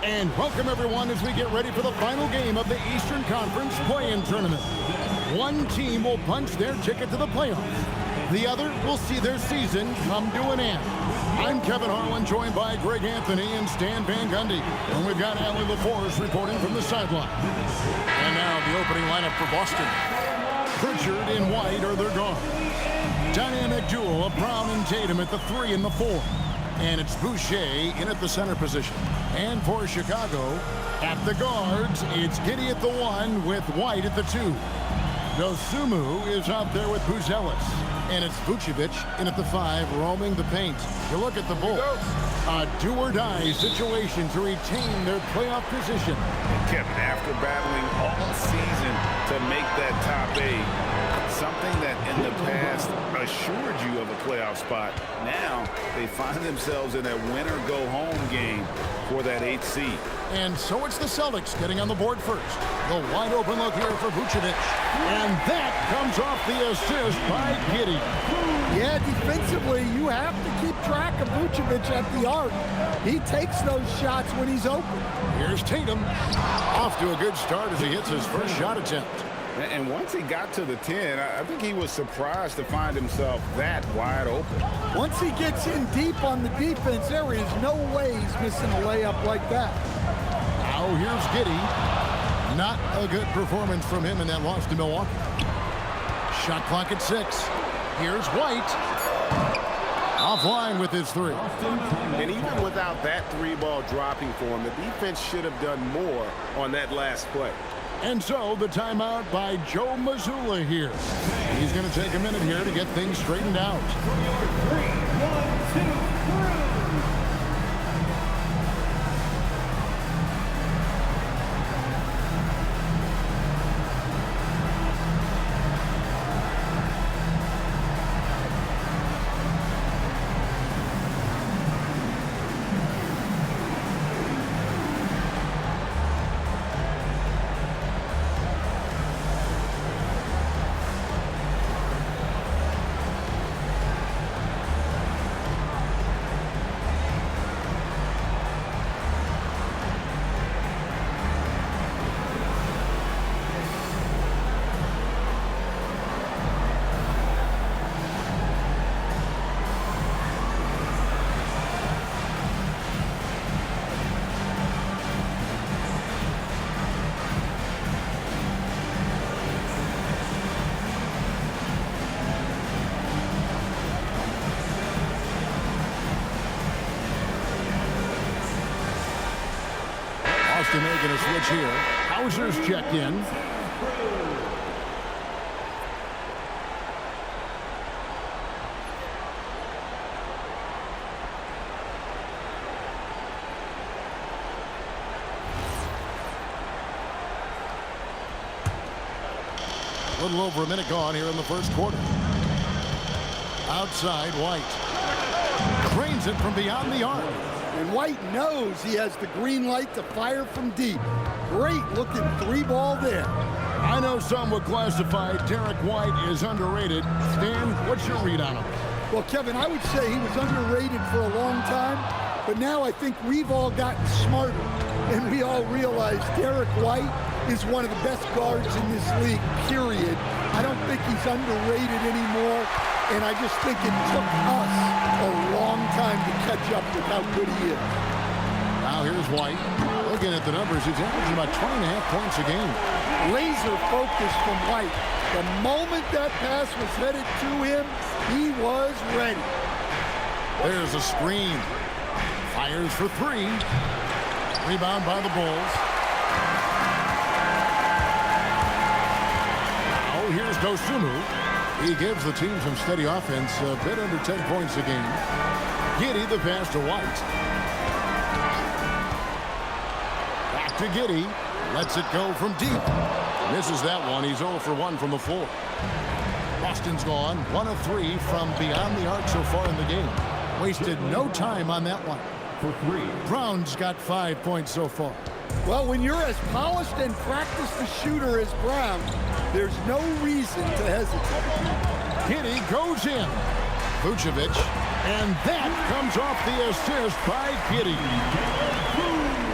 And welcome everyone as we get ready for the final game of the Eastern Conference play-in tournament. One team will punch their ticket to the playoffs. The other will see their season come to an end. I'm Kevin Harlan, joined by Greg Anthony and Stan Van Gundy. And we've got Allie LaForce reporting from the sideline. And now the opening lineup for Boston. Pritchard and White are their guards. Dynamic duo of Brown and Tatum at the 3 and the 4. And it's Boucher in at the center position. And for Chicago, at the guards, it's Giddey at the 1 with White at the 2. Dosunmu is out there with Buzelis. And it's Vucevic in at the 5, roaming the paint. You look at the Bulls. A do-or-die situation to retain their playoff position. And Kevin, after battling all season to make that top 8, something that in the past assured you of a playoff spot, now they find themselves in that winner-go-home game for that 8th seed. And so it's the Celtics getting on the board first. The wide-open look here for Vucevic. And that comes off the assist by Giddey. Yeah, defensively, you have to keep track of Vucevic at the arc. He takes those shots when he's open. Here's Tatum. Off to a good start as he hits his first shot attempt. And once he got to the 10, I think he was surprised to find himself that wide open. Once he gets in deep on the defense, there is no way he's missing a layup like that. Now here's Giddey. Not a good performance from him in that loss to Milwaukee. Shot clock at 6. Here's White. Offline with his 3. And even without that 3-ball dropping for him, the defense should have done more on that last play. And so the timeout by Joe Mazzulla here. He's going to take a minute here to get things straightened out. 3, 1, 2. Boston making a switch here. Hauser's checked in. A little over a minute gone here in the first quarter. Outside, White. Drains it from beyond the arc. And White knows he has the green light to fire from deep. Great looking 3-ball there. I know some would classify Derek White as underrated. Stan, what's your read on him? Well, Kevin, I would say he was underrated for a long time, but now I think we've all gotten smarter, and we all realize Derek White is one of the best guards in this league, period. I don't think he's underrated anymore, and I just think it took us a long time to catch up with how good he is. Now here's White. Looking at the numbers, he's averaging about 20.5 points a game. Laser focus from White. The moment that pass was headed to him, he was ready. There's a screen. Fires for 3. Rebound by the Bulls. Now here's Dosunmu. He gives the team some steady offense, a bit under 10 points a game. Giddey the pass to White. Back to Giddey. Lets it go from deep. Misses that one. He's 0 for 1 from the floor. Boston's gone 1 of 3 from beyond the arc so far in the game. Wasted no time on that one. For 3. Brown's got 5 points so far. Well, when you're as polished and practiced a shooter as Brown, there's no reason to hesitate. Giddey goes in. Vucevic. And that comes off the assist by Giddey.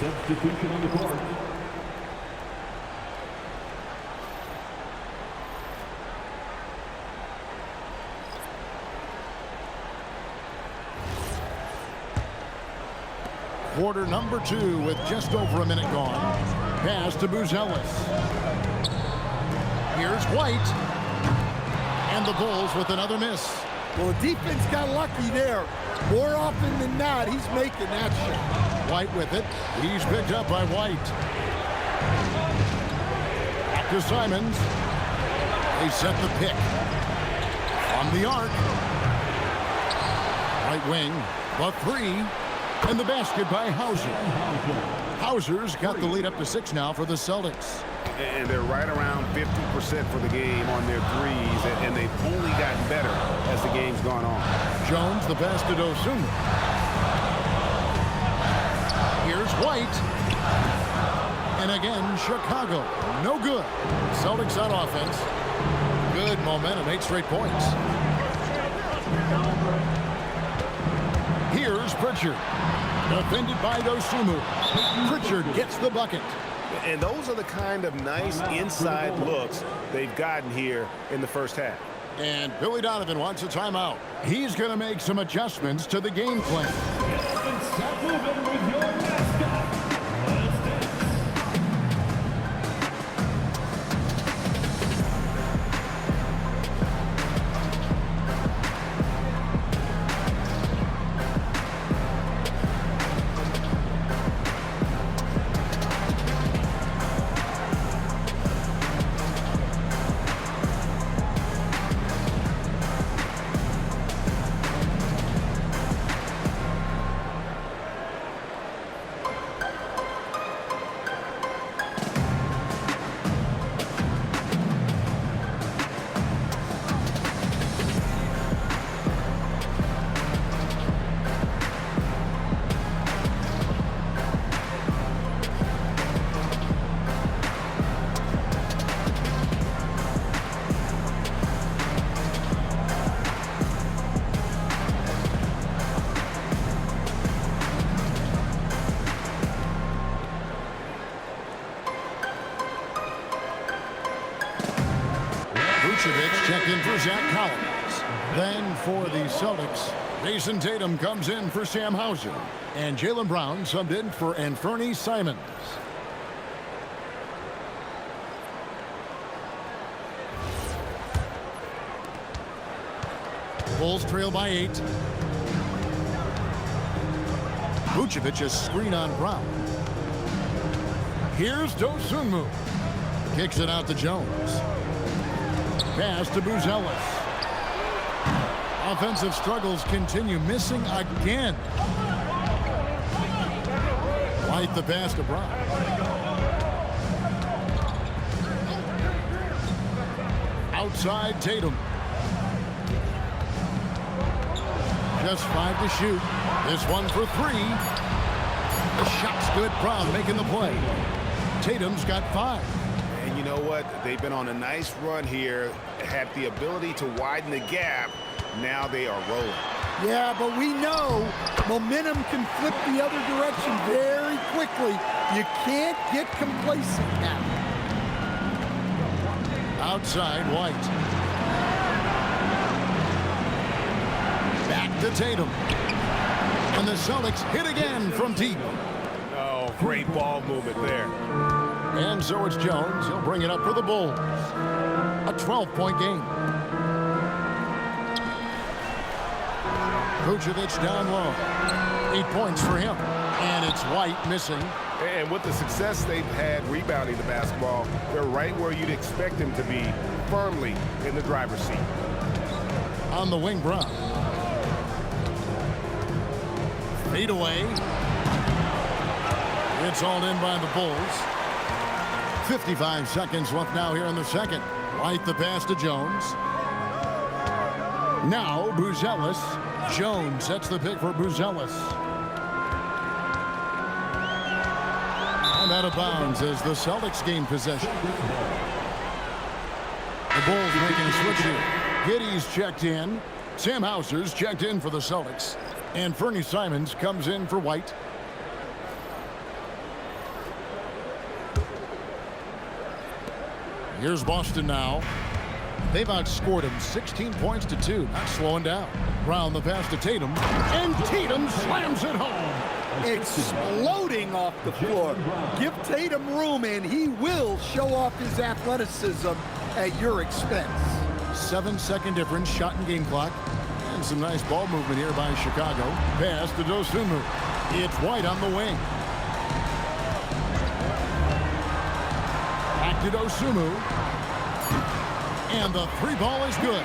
Substitution on the court. Quarter number 2 with just over a minute gone. Pass to Buzelis. Here's White. And the Bulls with another miss. Well, the defense got lucky there. More often than not, he's making that shot. White with it. He's picked up by White. Back to Simons. They set the pick. On the arc. Right wing. The 3. And the basket by Hauser. Hauser's got the lead up to 6 now for the Celtics. And they're right around 50% for the game on their threes, and they've only gotten better as the game's gone on. Jones, the pass to Dosunmu. Here's White. And again, Chicago. No good. Celtics on offense. Good momentum, 8 straight points. Here's Pritchard. Defended by Dosunmu. Pritchard gets the bucket. And those are the kind of nice inside looks they've gotten here in the first half. And Billy Donovan wants a timeout. He's going to make some adjustments to the game plan. Stop moving with your mascot. Vucevic checked in for Zach Collins. Then for the Celtics, Jason Tatum comes in for Sam Hauser. And Jaylen Brown subbed in for Anfernee Simons. Bulls trail by 8. Vucevic a screen on Brown. Here's Dosunmu. Kicks it out to Jones. Pass to Buzelis. Offensive struggles continue, missing again. White the pass to Brown. Outside Tatum. Just 5 to shoot. This one for 3. The shot's good. Brown making the play. Tatum's got 5. And you know what? They've been on a nice run here, had the ability to widen the gap. Now they are rolling. Yeah, but we know momentum can flip the other direction very quickly. You can't get complacent now. Outside White. Back to Tatum. And the Celtics hit again from deep. Oh, great ball movement there. And so it's Jones. He'll bring it up for the Bulls. A 12-point game. Vucevic down low. 8 points for him. And it's White missing. And with the success they've had rebounding the basketball, they're right where you'd expect them to be, firmly in the driver's seat. On the wing, Brown. Fade away. It's all in by the Bulls. 55 seconds left now here in the second. White the pass to Jones. Now Buzelis. Jones sets the pick for Buzelis. And out of bounds as the Celtics gain possession. The Bulls making a switch here. Giddey's checked in. Sam Hauser's checked in for the Celtics. And Anfernee Simons comes in for White. Here's Boston now. They've outscored him 16 points to 2. Not slowing down. Brown the pass to Tatum. And Tatum slams it home. Exploding off the floor. Give Tatum room and he will show off his athleticism at your expense. 7-second difference, shot and game clock. And some nice ball movement here by Chicago. Pass to Dosunmu. It's White on the wing. Back to Dosunmu. And the three ball is good.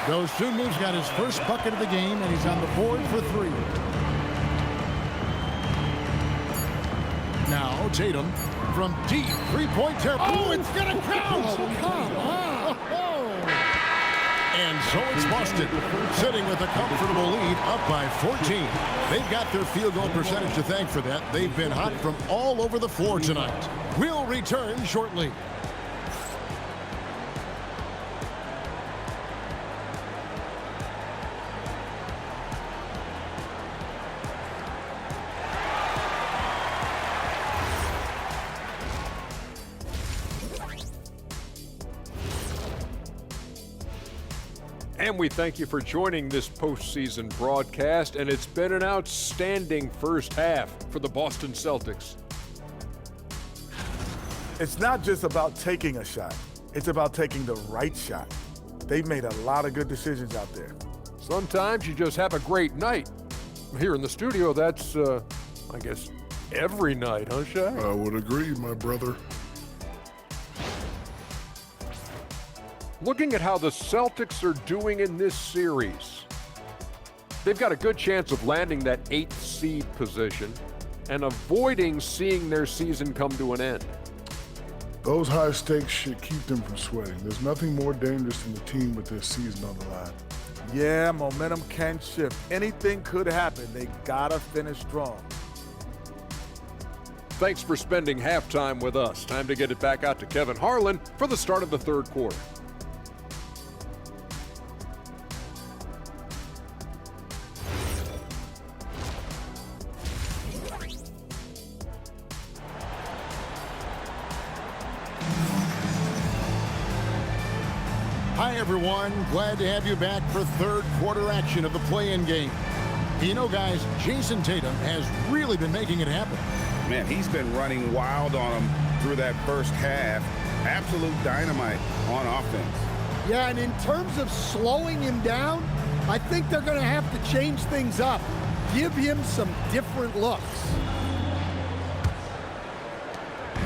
Dosunmu's got his first bucket of the game, and he's on the board for 3. Now Tatum from deep three-point territory. Oh, it's gonna count! Oh, come on! And so it's Boston, sitting with a comfortable lead, up by 14. They've got their field goal percentage to thank for that. They've been hot from all over the floor tonight. We'll return shortly. And we thank you for joining this postseason broadcast, and it's been an outstanding first half for the Boston Celtics. It's not just about taking a shot. It's about taking the right shot. They've made a lot of good decisions out there. Sometimes you just have a great night. Here in the studio, that's, I guess, every night, huh, Shaq? I would agree, my brother. Looking at how the Celtics are doing in this series, they've got a good chance of landing that 8th seed position and avoiding seeing their season come to an end. Those high stakes should keep them from sweating. There's nothing more dangerous than the team with their season on the line. Yeah, momentum can shift. Anything could happen. They gotta finish strong. Thanks for spending halftime with us. Time to get it back out to Kevin Harlan for the start of the third quarter. Hi, everyone. Glad to have you back for third quarter action of the play-in game. You know, guys, Jason Tatum has really been making it happen. Man, he's been running wild on him through that first half. Absolute dynamite on offense. Yeah, and in terms of slowing him down, I think they're going to have to change things up. Give him some different looks.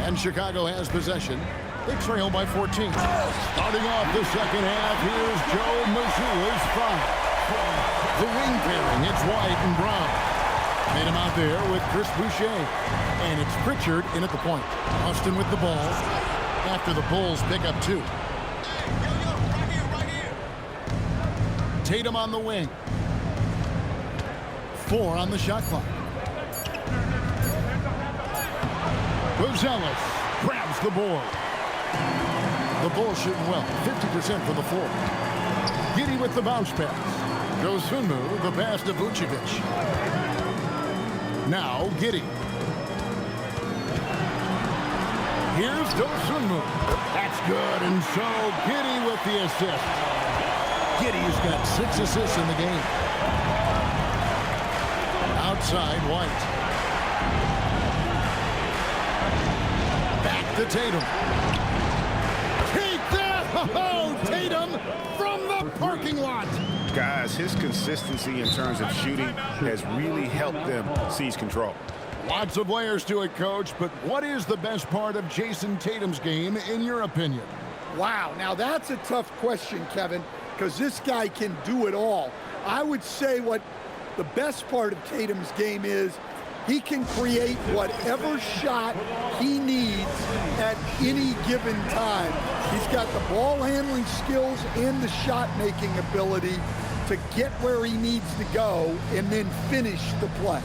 And Chicago has possession. They trail by 14. Starting off the second half, here's Joe Mazzulla's five. The wing pairing, it's White and Brown. Made him out there with Chris Boucher. And it's Pritchard in at the point. Austin with the ball after the Bulls pick up 2. Tatum on the wing. 4 on the shot clock. Rosales grabs the board. The Bulls shooting well, 50% from the floor. Giddey with the bounce pass. Dosunmu, the pass to Vucevic. Now Giddey. Here's Dosunmu. That's good, and so Giddey with the assist. Giddey's got 6 assists in the game. Outside, White. Back to Tatum. Oh, Tatum from the parking lot. Guys, his consistency in terms of shooting has really helped them seize control. Lots of layers to it, Coach, but what is the best part of Jason Tatum's game, in your opinion? Wow, now that's a tough question, Kevin, because this guy can do it all. I would say what the best part of Tatum's game is he can create whatever shot he needs at any given time. He's got the ball handling skills and the shot making ability to get where he needs to go and then finish the play.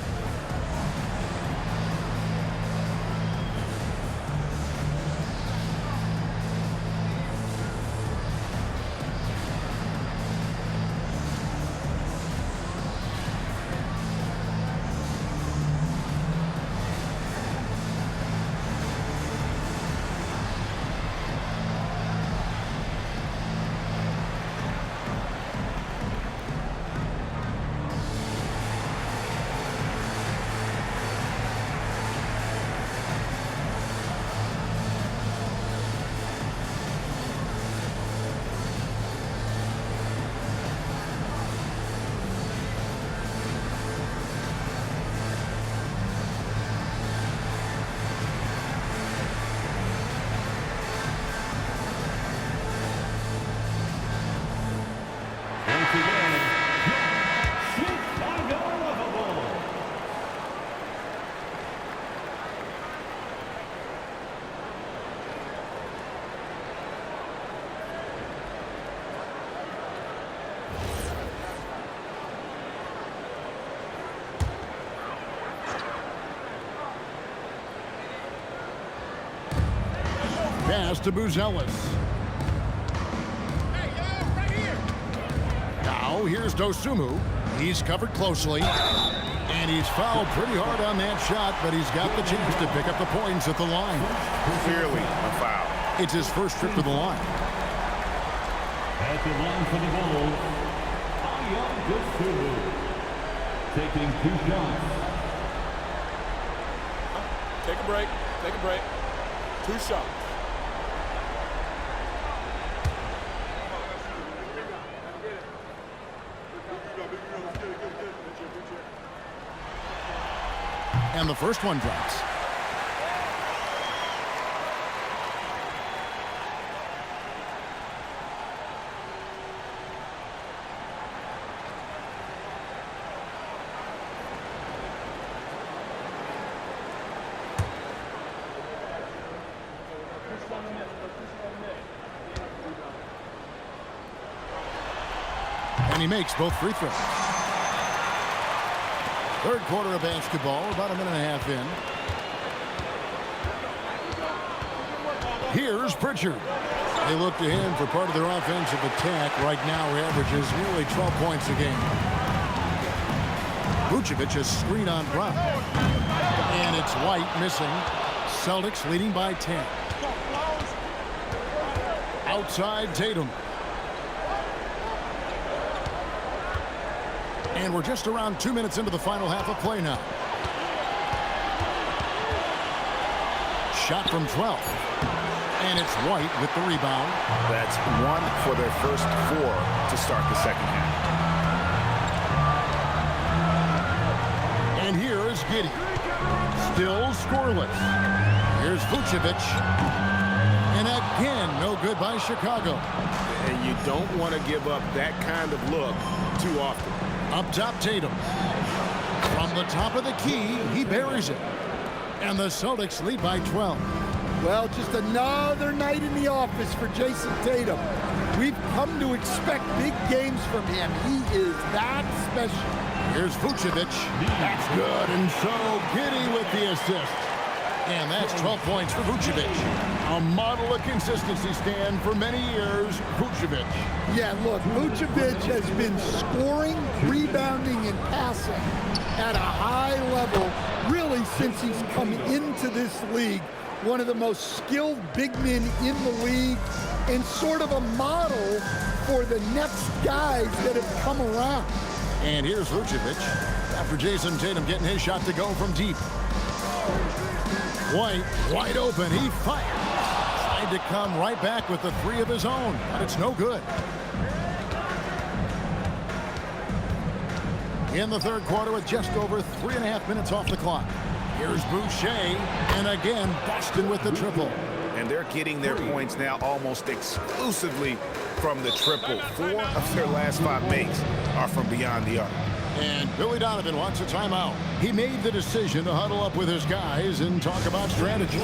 pass to Buzelis. Now here's Dosunmu. He's covered closely. And he's fouled pretty hard on that shot, but he's got the chance to pick up the points at the line. Clearly a foul. It's his first trip to the line. At the line for the Bulls, Ayo Dosunmu, taking 2 shots. Take a break. Take a break. 2 shots. And the first one drops. And he makes both free throws. Third quarter of basketball, about a minute and a half in. Here's Pritchard. They look to him for part of their offensive attack. Right now, he averages nearly 12 points a game. Vucevic is screen on Brown. And it's White missing. Celtics leading by 10. Outside Tatum. And we're just around 2 minutes into the final half of play now. Shot from 12. And it's White with the rebound. That's 1 for their first 4 to start the second half. And here is Giddey. Still scoreless. Here's Vucevic. And again, no good by Chicago. And you don't want to give up that kind of look too often. Up top, Tatum. From the top of the key, he buries it. And the Celtics lead by 12. Well, just another night in the office for Jason Tatum. We've come to expect big games from him. He is that special. Here's Vucevic. That's good. And so Giddey with the assist. And that's 12 points for Vucevic. A model of consistency, Stan, for many years, Vucevic. Yeah, look, Vucevic has been scoring, rebounding, and passing at a high level really since he's come into this league. One of the most skilled big men in the league and sort of a model for the next guys that have come around. And here's Vucevic after Jason Tatum getting his shot to go from deep. White, wide open, he fired. Tried to come right back with the 3 of his own, but it's no good. In the third quarter with just over 3.5 minutes off the clock. Here's Boucher, and again, Boston with the triple. And they're getting their points now almost exclusively from the triple. 4 of their last 5 makes are from beyond the arc. And Billy Donovan wants a timeout. He made the decision to huddle up with his guys and talk about strategy.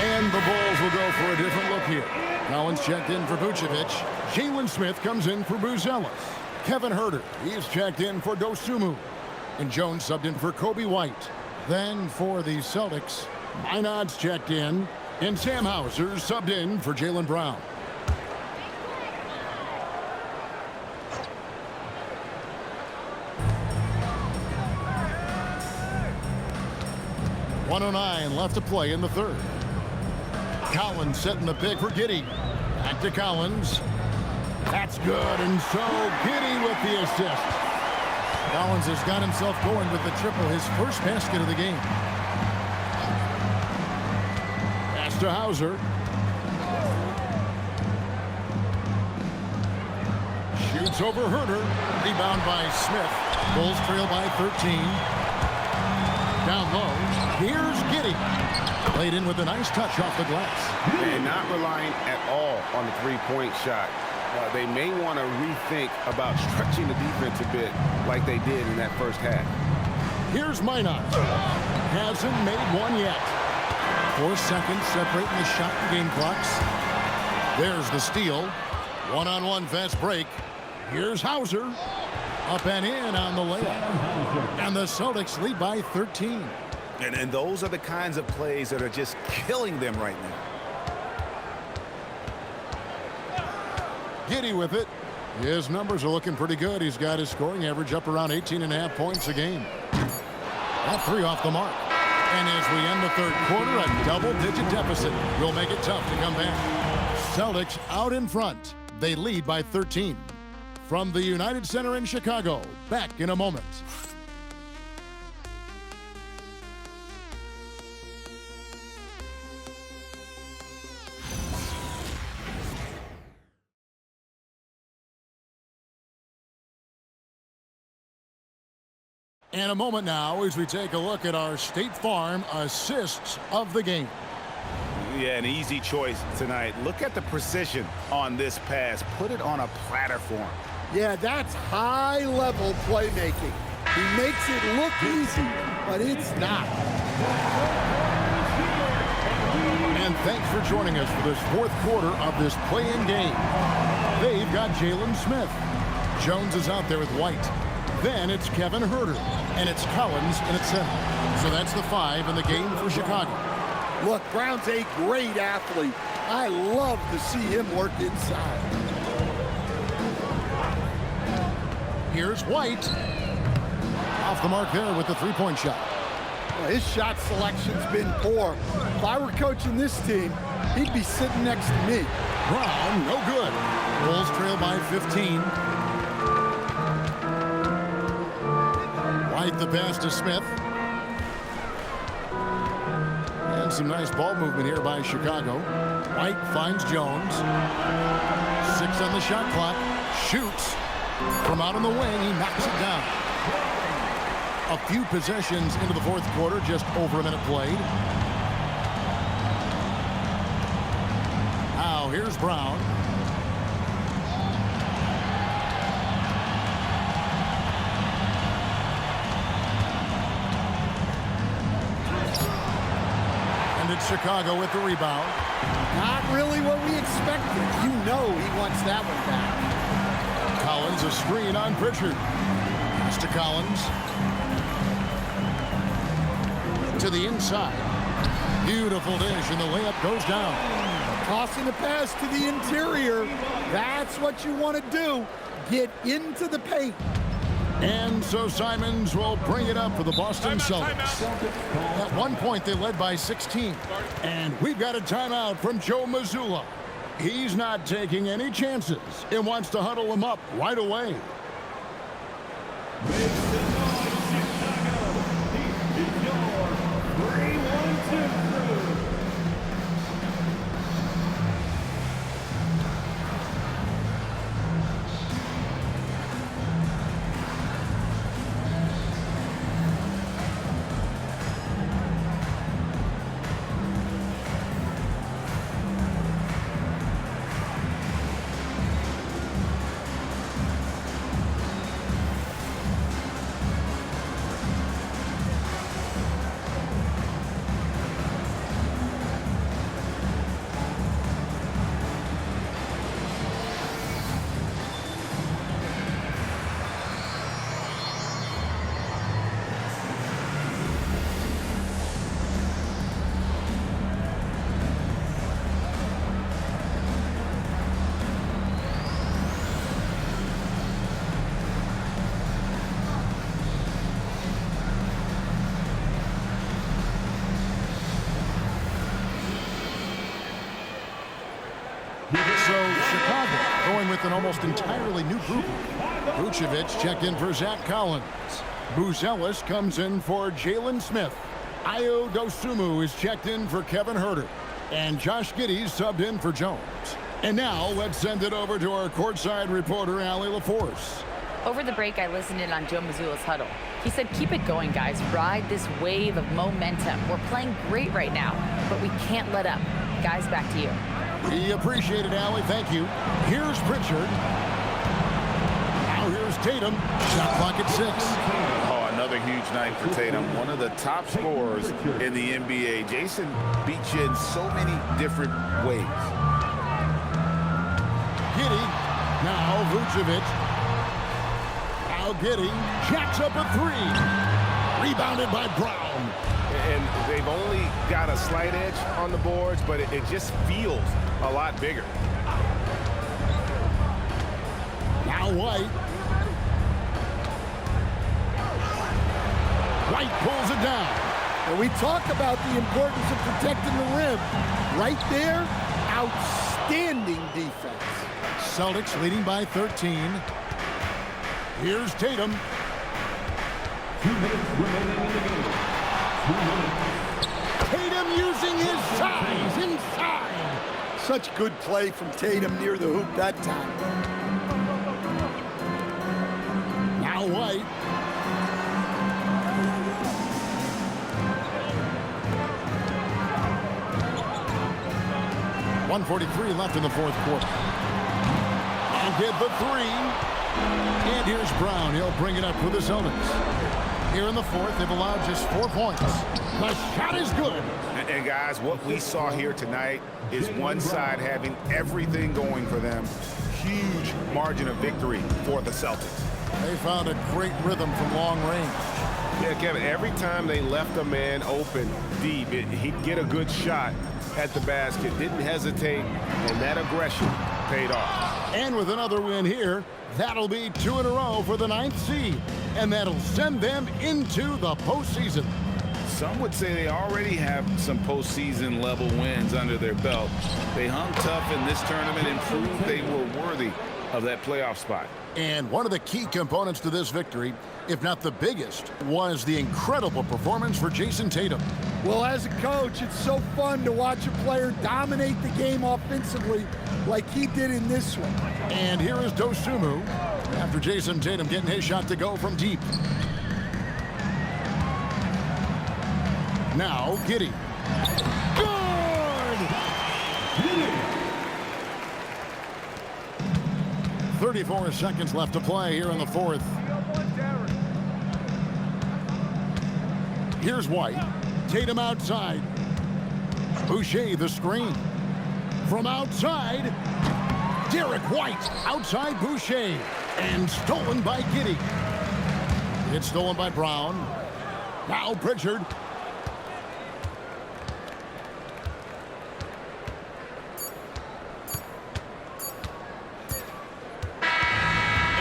And the Bulls will go for a different look here. Collins checked in for Vucevic. Jalen Smith comes in for Buzelis. Kevin Huerter, he's checked in for Dosunmu. And Jones subbed in for Kobe White. Then for the Celtics, Minod's checked in. And Sam Hauser subbed in for Jaylen Brown. 1:09 left to play in the third. Collins setting the pick for Giddey. Back to Collins. That's good, and so Giddey with the assist. Collins has got himself going with the triple, his first basket of the game. Pass to Hauser. Shoots over Herder. Rebound by Smith. Bulls trail by 13. Down low. Here's Giddey. Played in with a nice touch off the glass. And not relying at all on the three-point shot. They may want to rethink about stretching the defense a bit like they did in that first half. Here's Minot. Hasn't made one yet. 4 seconds separating the shot and game clocks. There's the steal. One-on-one fast break. Here's Hauser. Up and in on the layup. And the Celtics lead by 13. And those are the kinds of plays that are just killing them right now. Giddey with it. His numbers are looking pretty good. He's got his scoring average up around 18.5 points a game. That three off the mark. And as we end the third quarter, a double-digit deficit will make it tough to come back. Celtics out in front. They lead by 13. From the United Center in Chicago, back in a moment. And a moment now as we take a look at our State Farm assists of the game. Yeah, an easy choice tonight. Look at the precision on this pass. Put it on a platform. Yeah, that's high-level playmaking. He makes it look easy, but it's not. And thanks for joining us for this fourth quarter of this play-in game. They've got Jalen Smith. Jones is out there with White. Then it's Kevin Herder, and it's Collins in at center. So that's the 5 in the game for Chicago. Look, Brown's a great athlete. I love to see him work inside. Here's White. Off the mark there with the three-point shot. Well, his shot selection's been poor. If I were coaching this team, he'd be sitting next to me. Brown, no good. Bulls trail by 15. White the pass to Smith. And some nice ball movement here by Chicago. White finds Jones. 6 on the shot clock. Shoots. From out on the wing, he knocks it down. A few possessions into the fourth quarter, just over a minute played. Now here's Brown. And it's Chicago with the rebound. Not really what we expected. You know he wants that one back. Collins, a screen on Pritchard. Pass to Collins. To the inside. Beautiful dish, and the layup goes down. Tossing the pass to the interior. That's what you want to do. Get into the paint. And so Simons will bring it up for the Boston Celtics. At one point, they led by 16. And we've got a timeout from Joe Mazzulla. He's not taking any chances and wants to huddle him up right away. So Chicago going with an almost entirely new group. Vucevic checked in for Zach Collins. Buzelis comes in for Jalen Smith. Ayo Dosunmu is checked in for Kevin Huerter. And Josh Giddey subbed in for Jones. And now let's send it over to our courtside reporter, Allie LaForce. Over the break, I listened in on Joe Mazzulla's huddle. He said, keep it going, guys. Ride this wave of momentum. We're playing great right now, but we can't let up. Guys, back to you. We appreciate it, Allie. Thank you. Here's Pritchard. Now here's Tatum. Shot clock at 6. Oh, another huge night for Tatum. One of the top scorers in the NBA. Jason beat you in so many different ways. Giddey. Now Vucevic. Giddey jacks up a 3. Rebounded by Brown. And they've only got a slight edge on the boards, but it just feels a lot bigger. Now White. White pulls it down. And we talk about the importance of protecting the rim. Right there, outstanding defense. Celtics leading by 13. Here's Tatum. 2 minutes remaining in the game. 2 minutes. Tatum using his size inside. Such good play from Tatum near the hoop that time. Now White. .143 left in the fourth quarter. I'll get the 3. And here's Brown. He'll bring it up for the Celtics. Here in the fourth, they've allowed just 4 points. The shot is good. And guys, what we saw here tonight is one side having everything going for them. Huge margin of victory for the Celtics. They found a great rhythm from long range. Yeah, Kevin, every time they left a man open deep, he'd get a good shot at the basket. Didn't hesitate, and that aggression paid off. And with another win here, that'll be 2 in a row for the 9th seed. And that'll send them into the postseason. Some would say they already have some postseason level wins under their belt. They hung tough in this tournament and proved they were worthy of that playoff spot. And one of the key components to this victory, if not the biggest, was the incredible performance for Jason Tatum. Well, as a coach, it's so fun to watch a player dominate the game offensively like he did in this one. And here is Dosunmu after Jason Tatum getting his shot to go from deep. Now Giddey. Good! 34 seconds left to play here in the fourth. Here's White. Tatum outside. Boucher the screen. From outside, Derek White outside Boucher. And stolen by Giddey. It's stolen by Brown. Now Pritchard.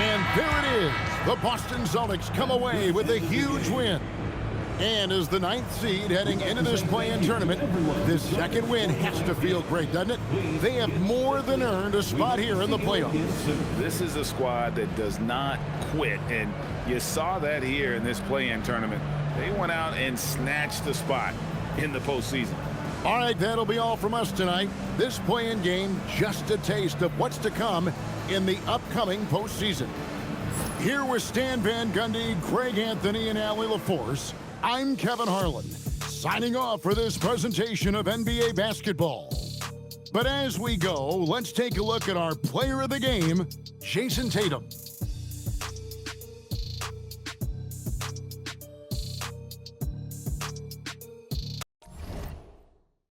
And there it is. The Boston Celtics come away with a huge win. And as the 9th seed heading into this play-in tournament, this second win has to feel great, doesn't it? They have more than earned a spot here in the playoffs. This is a squad that does not quit, and you saw that here in this play-in tournament. They went out and snatched the spot in the postseason. All right, that'll be all from us tonight. This play-in game, just a taste of what's to come in the upcoming postseason. Here with Stan Van Gundy, Greg Anthony, and Allie LaForce, I'm Kevin Harlan, signing off for this presentation of NBA basketball. But as we go, let's take a look at our player of the game, Jason Tatum.